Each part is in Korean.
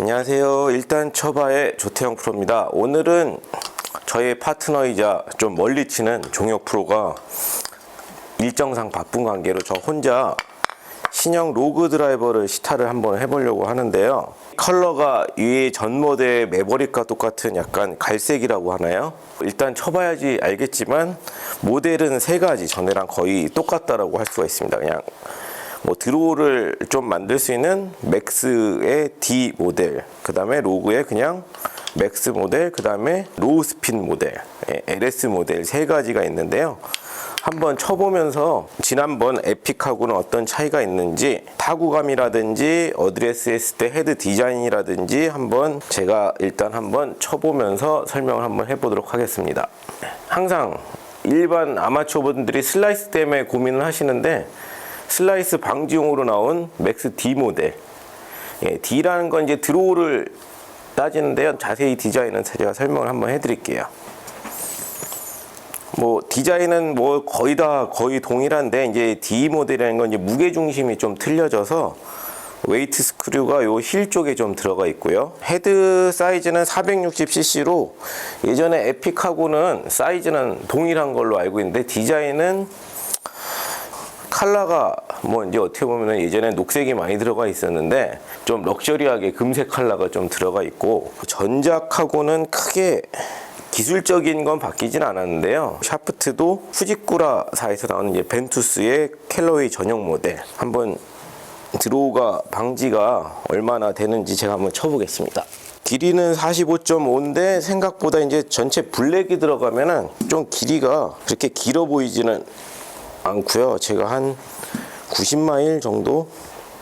안녕하세요. 일단 처바의 조태영 프로입니다. 오늘은 저의 파트너이자 좀 멀리 치는 종혁 프로가 일정상 바쁜 관계로 저 혼자 신형 로그 드라이버를 시타를 한번 해보려고 하는데요. 컬러가 위에 전 모델 매버릭과 똑같은 약간 갈색이라고 하나요? 일단 쳐봐야지 알겠지만 모델은 세 가지 전에랑 거의 똑같다라고 할 수가 있습니다. 그냥 뭐 드로우를 좀 만들 수 있는 맥스의 D 모델, 그 다음에 로그의 그냥 맥스 모델, 그 다음에 로우 스핀 모델, LS 모델 세 가지가 있는데요. 한번 쳐보면서 지난번 에픽하고는 어떤 차이가 있는지, 타구감이라든지 어드레스 했을 때 헤드 디자인이라든지 한번 제가 일단 한번 쳐보면서 설명을 한번 해보도록 하겠습니다. 항상 일반 아마추어 분들이 슬라이스 때문에 고민을 하시는데, 슬라이스 방지용으로 나온 맥스 D 모델, D라는 건 이제 드로우를 따지는데요. 자세히 디자인은 제가 설명을 한번 해드릴게요. 뭐 디자인은 뭐 거의 동일한데, 이제 D 모델이라는 건 이제 무게 중심이 좀 틀려져서 웨이트 스크류가 요 힐 쪽에 좀 들어가 있고요. 헤드 사이즈는 460cc로 예전에 에픽하고는 사이즈는 동일한 걸로 알고 있는데, 디자인은 컬러가 뭐 이제 어떻게 보면 예전에 녹색이 많이 들어가 있었는데 좀 럭셔리하게 금색 컬러가 좀 들어가 있고, 전작하고는 크게 기술적인 건 바뀌진 않았는데요. 샤프트도 후지쿠라사에서 나오는 이제 벤투스의 캘러웨이 전용 모델, 한번 드로우가 방지가 얼마나 되는지 제가 한번 쳐보겠습니다. 길이는 45.5인데 생각보다 이제 전체 블랙이 들어가면은 좀 길이가 그렇게 길어 보이지는 않고요. 제가 한 90마일 정도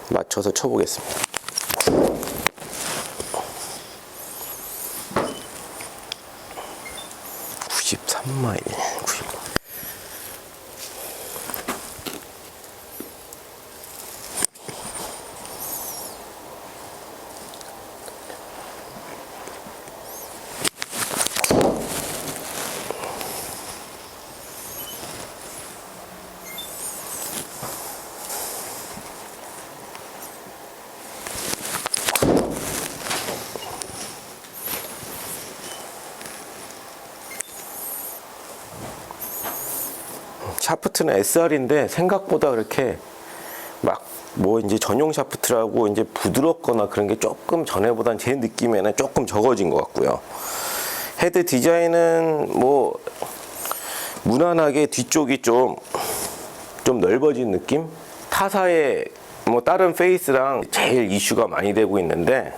맞춰서 쳐보겠습니다. 마일 90마일. 샤프트는 SR인데 생각보다 그렇게 막 뭐 이제 전용 샤프트라고 이제 부드럽거나 그런 게 조금 전에보단 제 느낌에는 조금 적어진 것 같고요. 헤드 디자인은 뭐 무난하게 뒤쪽이 좀 넓어진 느낌? 타사의 뭐 다른 페이스랑 제일 이슈가 많이 되고 있는데,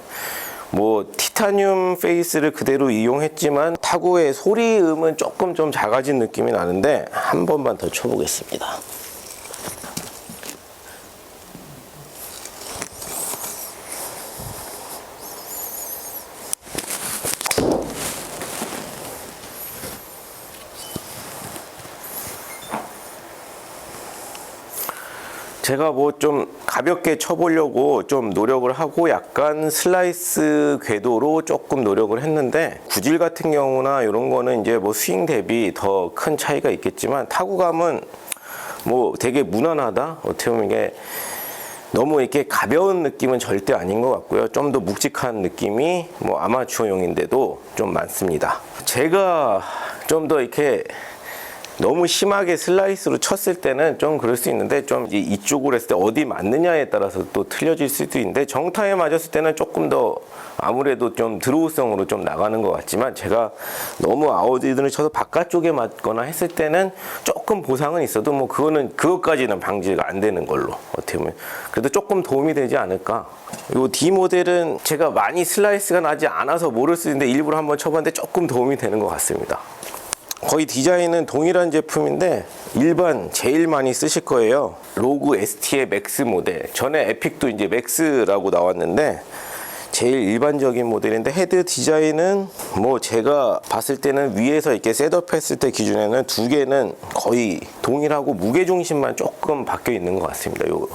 뭐 티타늄 페이스를 그대로 이용했지만 타구의 소리음은 조금 좀 작아진 느낌이 나는데, 한 번만 더 쳐보겠습니다. 제가 뭐 좀 가볍게 쳐보려고 좀 노력을 하고 약간 슬라이스 궤도로 조금 노력을 했는데, 구질 같은 경우나 이런 거는 이제 뭐 스윙 대비 더 큰 차이가 있겠지만 타구감은 뭐 되게 무난하다. 어떻게 보면 이게 너무 이렇게 가벼운 느낌은 절대 아닌 것 같고요. 좀 더 묵직한 느낌이 뭐 아마추어용인데도 좀 많습니다. 제가 좀 더 이렇게 너무 심하게 슬라이스로 쳤을 때는 좀 그럴 수 있는데, 좀 이쪽으로 했을 때 어디 맞느냐에 따라서 또 틀려질 수도 있는데, 정타에 맞았을 때는 조금 더 아무래도 좀 드로우성으로 좀 나가는 것 같지만, 제가 너무 아웃이든을 쳐서 바깥쪽에 맞거나 했을 때는 조금 보상은 있어도 뭐 그것까지는 방지가 안 되는 걸로, 어떻게 보면 그래도 조금 도움이 되지 않을까. 이 D 모델은 제가 많이 슬라이스가 나지 않아서 모를 수 있는데 일부러 한번 쳐봤는데 조금 도움이 되는 것 같습니다. 거의 디자인은 동일한 제품인데 일반 제일 많이 쓰실 거예요. 로그 ST의 맥스 모델, 전에 에픽도 이제 맥스라고 나왔는데 제일 일반적인 모델인데, 헤드 디자인은 뭐 제가 봤을 때는 위에서 이렇게 셋업 했을 때 기준에는 두 개는 거의 동일하고 무게 중심만 조금 바뀌어 있는 것 같습니다. 요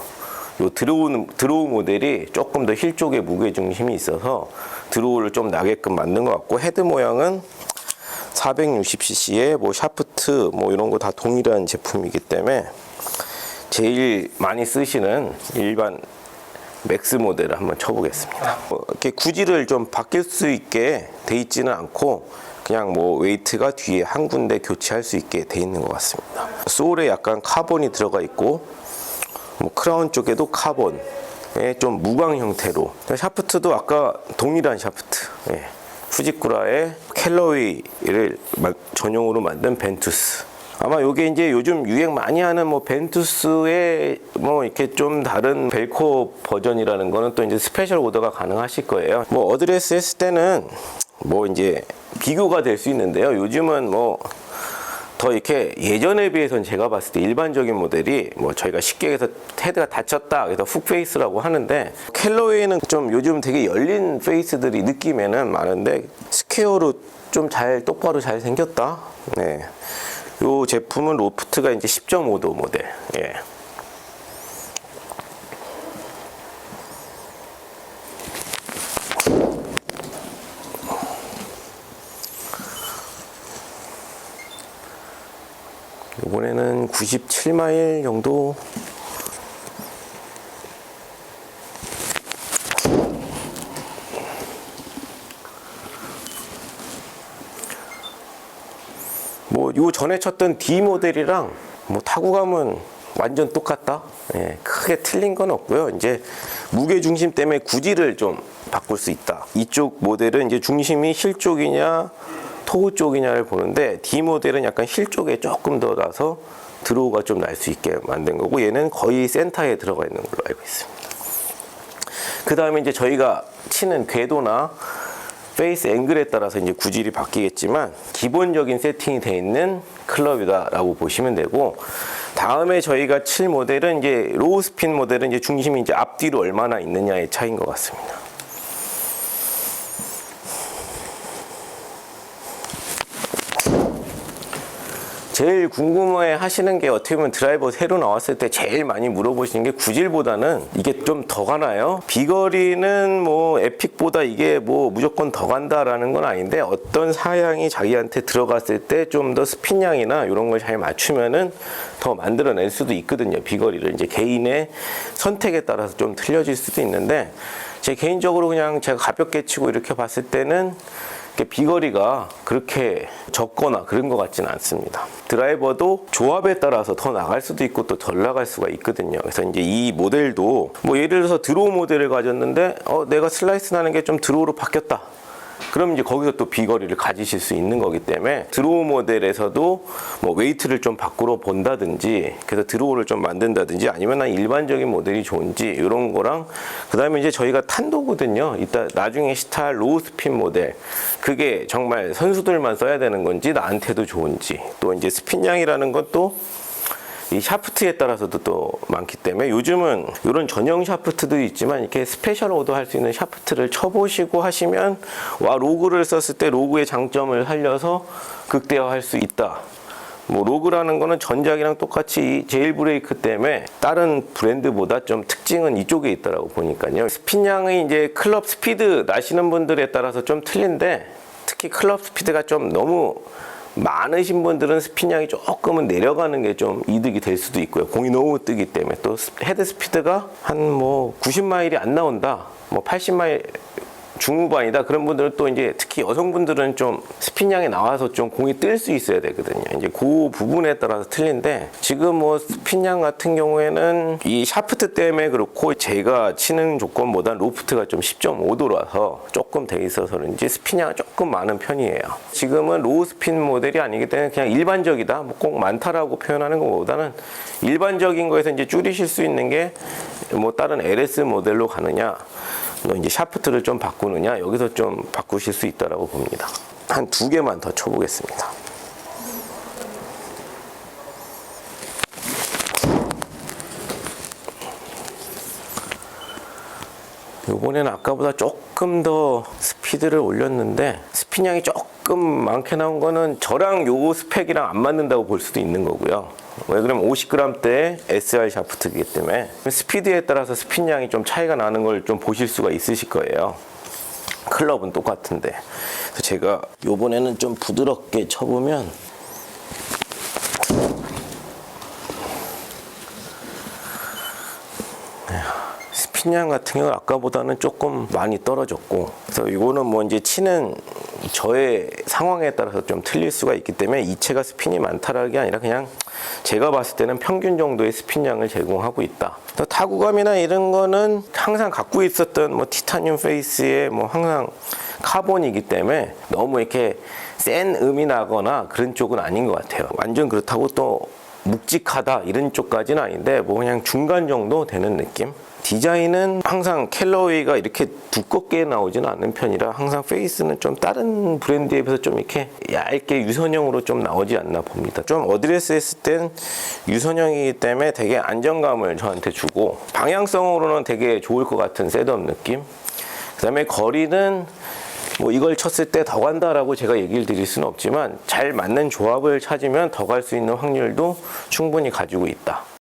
드로우 모델이 조금 더 힐 쪽에 무게 중심이 있어서 드로우를 좀 나게끔 만든 것 같고, 헤드 모양은 460cc의 뭐 샤프트 뭐 이런 거 다 동일한 제품이기 때문에 제일 많이 쓰시는 일반 맥스 모델을 한번 쳐보겠습니다. 이렇게 구질을 좀 바뀔 수 있게 돼 있지는 않고 그냥 뭐 웨이트가 뒤에 한 군데 교체할 수 있게 돼 있는 것 같습니다. 소울에 약간 카본이 들어가 있고 뭐 크라운 쪽에도 카본의 좀 무광 형태로, 샤프트도 아까 동일한 샤프트, 후지쿠라의 캘러웨이를 전용으로 만든 벤투스. 아마 요게 이제 요즘 유행 많이 하는 뭐 벤투스의 뭐 이렇게 좀 다른 벨코 버전이라는 거는 또 이제 스페셜 오더가 가능하실 거예요. 뭐 어드레스 했을 때는 뭐 이제 비교가 될 수 있는데요. 요즘은 뭐 더 이렇게 예전에 비해서는 제가 봤을 때 일반적인 모델이 뭐 저희가 쉽게 해서 헤드가 닫혔다 그래서 훅 페이스라고 하는데, 캘러웨이는 좀 요즘 되게 열린 페이스들이 느낌에는 많은데 스퀘어로 좀 똑바로 잘 생겼다. 네. 요 제품은 로프트가 이제 10.5도 모델. 예. 이번에는 97마일 정도. 뭐 요 전에 쳤던 D 모델이랑 뭐 타구감은 완전 똑같다. 예, 크게 틀린 건 없고요. 이제 무게 중심 때문에 구질을 좀 바꿀 수 있다. 이쪽 모델은 이제 중심이 힐 쪽이냐 토우 쪽이냐를 보는데, D 모델은 약간 힐 쪽에 조금 더 나서 드로우가 좀 날 수 있게 만든 거고, 얘는 거의 센터에 들어가 있는 걸로 알고 있습니다. 그 다음에 이제 저희가 치는 궤도나 페이스 앵글에 따라서 이제 구질이 바뀌겠지만 기본적인 세팅이 되어 있는 클럽이다라고 보시면 되고, 다음에 저희가 칠 모델은 이제 로우 스핀 모델은 이제 중심이 이제 앞뒤로 얼마나 있느냐의 차이인 것 같습니다. 제일 궁금해 하시는 게, 어떻게 보면 드라이버 새로 나왔을 때 제일 많이 물어보시는 게 구질보다는 이게 좀 더 가나요? 비거리는 뭐 에픽보다 이게 뭐 무조건 더 간다라는 건 아닌데, 어떤 사양이 자기한테 들어갔을 때 좀 더 스핀량이나 이런 걸 잘 맞추면은 더 만들어낼 수도 있거든요. 비거리를 이제 개인의 선택에 따라서 좀 틀려질 수도 있는데, 제 개인적으로 그냥 제가 가볍게 치고 이렇게 봤을 때는 비거리가 그렇게 적거나 그런 것 같지는 않습니다. 드라이버도 조합에 따라서 더 나갈 수도 있고 또 덜 나갈 수가 있거든요. 그래서 이제 이 모델도 뭐 예를 들어서 드로우 모델을 가졌는데 내가 슬라이스 나는 게 좀 드로우로 바뀌었다. 그럼 이제 거기서 또 비거리를 가지실 수 있는 거기 때문에, 드로우 모델에서도 뭐 웨이트를 좀 바꾸러 본다든지, 그래서 드로우를 좀 만든다든지, 아니면 난 일반적인 모델이 좋은지 이런 거랑, 그 다음에 이제 저희가 탄도거든요. 이따 나중에 시타 로우 스핀 모델, 그게 정말 선수들만 써야 되는 건지 나한테도 좋은지, 또 이제 스핀량이라는 것도 이 샤프트에 따라서도 또 많기 때문에, 요즘은 이런 전용 샤프트도 있지만 이렇게 스페셜 오더 할 수 있는 샤프트를 쳐보시고 하시면, 로그를 썼을 때 로그의 장점을 살려서 극대화할 수 있다. 뭐 로그라는 거는 전작이랑 똑같이 제일 브레이크 때문에 다른 브랜드보다 좀 특징은 이쪽에 있다라고 보니까요. 스핀량이 이제 클럽 스피드 나시는 분들에 따라서 좀 틀린데, 특히 클럽 스피드가 좀 너무 많으신 분들은 스핀량이 조금은 내려가는 게 좀 이득이 될 수도 있고요. 공이 너무 뜨기 때문에. 또 헤드 스피드가 한 뭐 90마일이 안 나온다, 뭐 80마일 중후반이다, 그런 분들은 또 이제 특히 여성분들은 좀 스핀량이 나와서 좀 공이 뜰 수 있어야 되거든요. 이제 그 부분에 따라서 틀린데, 지금 뭐 스핀량 같은 경우에는 이 샤프트 때문에 그렇고, 제가 치는 조건보다 로프트가 좀 10.5도라서 조금 돼 있어서 그런지 스핀량이 조금 많은 편이에요. 지금은 로우 스핀 모델이 아니기 때문에 그냥 일반적이다, 뭐 꼭 많다라고 표현하는 것보다는 일반적인 거에서 이제 줄이실 수 있는 게 뭐 다른 LS 모델로 가느냐, 이제 샤프트를 좀 바꾸느냐, 여기서 좀 바꾸실 수 있다라고 봅니다. 한 2개만 더 쳐보겠습니다. 이번에는 아까보다 조금 더 스피드를 올렸는데, 스핀량이 조금 많게 나온 거는 저랑 요 스펙이랑 안 맞는다고 볼 수도 있는 거고요. 왜 그러면 50g대 SR 샤프트이기 때문에 스피드에 따라서 스핀량이 좀 차이가 나는 걸 좀 보실 수가 있으실 거예요. 클럽은 똑같은데. 그래서 제가 요번에는 좀 부드럽게 쳐보면, 스핀량 같은 경우는 아까보다는 조금 많이 떨어졌고, 그래서 이거는 뭐 이제 치는 저의 상황에 따라서 좀 틀릴 수가 있기 때문에 이 채가 스핀이 많다라는 게 아니라 그냥 제가 봤을 때는 평균 정도의 스핀량을 제공하고 있다. 타구감이나 이런 거는 항상 갖고 있었던 뭐 티타늄 페이스에 뭐 항상 카본이기 때문에 너무 이렇게 센 음이 나거나 그런 쪽은 아닌 것 같아요. 완전 그렇다고 또 묵직하다 이런 쪽까지는 아닌데 뭐 그냥 중간 정도 되는 느낌? 디자인은 항상 캘러웨이가 이렇게 두껍게 나오지는 않는 편이라 항상 페이스는 좀 다른 브랜드에 비해서 좀 이렇게 얇게 유선형으로 좀 나오지 않나 봅니다. 좀 어드레스 했을 땐 유선형이기 때문에 되게 안정감을 저한테 주고 방향성으로는 되게 좋을 것 같은 셋업 느낌. 그 다음에 거리는 뭐 이걸 쳤을 때 더 간다라고 제가 얘기를 드릴 수는 없지만 잘 맞는 조합을 찾으면 더 갈 수 있는 확률도 충분히 가지고 있다.